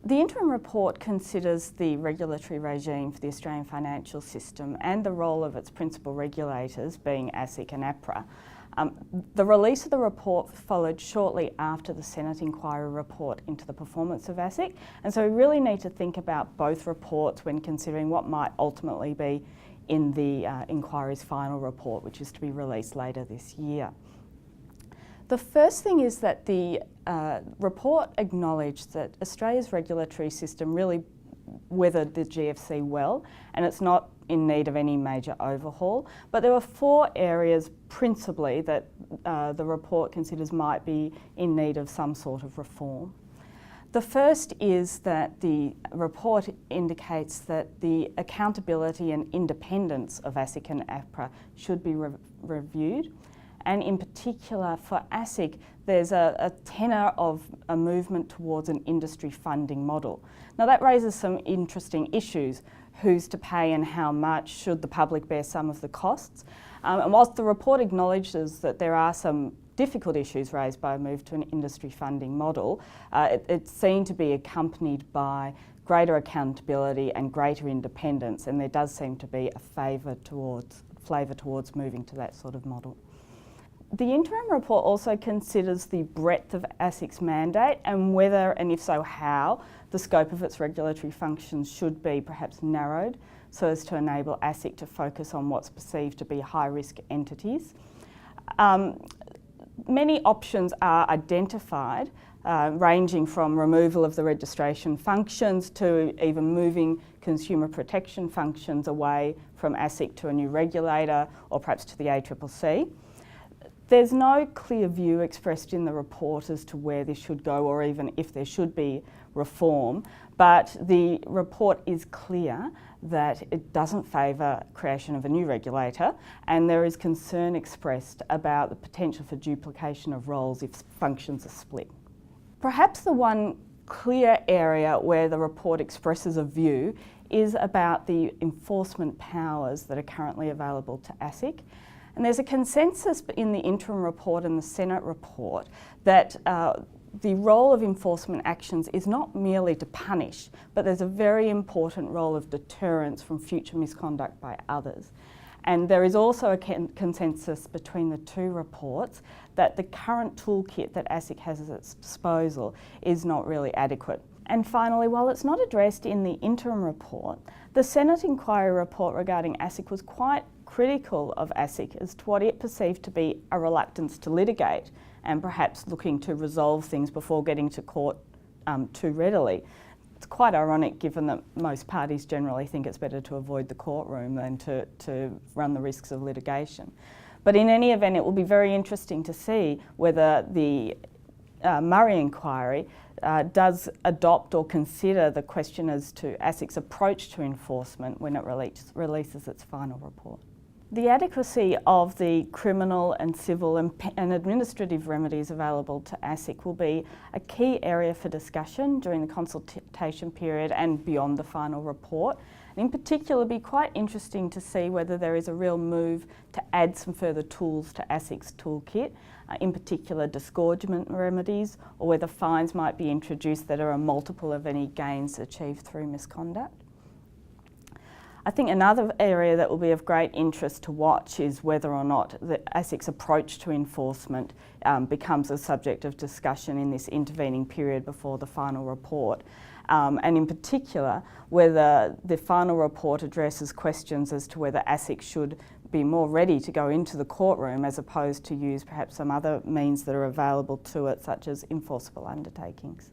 The interim report considers the regulatory regime for the Australian financial system and the role of its principal regulators, being ASIC and APRA. The release of the report followed shortly after the Senate inquiry report into the performance of ASIC, and so we really need to think about both reports when considering what might ultimately be in the inquiry's final report, which is to be released later this year. The first thing is that the report acknowledged that Australia's regulatory system really weathered the GFC well, and it's not in need of any major overhaul. But there were 4 areas principally that the report considers might be in need of some sort of reform. The first is that the report indicates that the accountability and independence of ASIC and APRA should be reviewed. And in particular for ASIC, there's a tenor of a movement towards an industry funding model. Now that raises some interesting issues. Who's to pay and how much? Should the public bear some of the costs? And whilst the report acknowledges that there are some difficult issues raised by a move to an industry funding model, it's seen to be accompanied by greater accountability and greater independence, and there does seem to be a flavour towards moving to that sort of model. The interim report also considers the breadth of ASIC's mandate and whether, and if so how, the scope of its regulatory functions should be perhaps narrowed so as to enable ASIC to focus on what's perceived to be high-risk entities. Many options are identified, ranging from removal of the registration functions to even moving consumer protection functions away from ASIC to a new regulator or perhaps to the ACCC. There's no clear view expressed in the report as to where this should go or even if there should be reform, but the report is clear that it doesn't favour creation of a new regulator, and there is concern expressed about the potential for duplication of roles if functions are split. Perhaps the one clear area where the report expresses a view is about the enforcement powers that are currently available to ASIC. And there's a consensus in the interim report and the Senate report that the role of enforcement actions is not merely to punish, but there's a very important role of deterrence from future misconduct by others. And there is also a consensus between the 2 reports that the current toolkit that ASIC has at its disposal is not really adequate. And finally, while it's not addressed in the interim report, the Senate inquiry report regarding ASIC was quite critical of ASIC as to what it perceived to be a reluctance to litigate and perhaps looking to resolve things before getting to court too readily. It's quite ironic given that most parties generally think it's better to avoid the courtroom than to run the risks of litigation. But in any event, it will be very interesting to see whether the Murray inquiry does adopt or consider the question as to ASIC's approach to enforcement when it releases its final report. The adequacy of the criminal and civil and administrative remedies available to ASIC will be a key area for discussion during the consultation period and beyond the final report. And in particular, it'll be quite interesting to see whether there is a real move to add some further tools to ASIC's toolkit, in particular disgorgement remedies, or whether fines might be introduced that are a multiple of any gains achieved through misconduct. I think another area that will be of great interest to watch is whether or not the ASIC's approach to enforcement becomes a subject of discussion in this intervening period before the final report. And in particular, whether the final report addresses questions as to whether ASIC should be more ready to go into the courtroom as opposed to use perhaps some other means that are available to it, such as enforceable undertakings.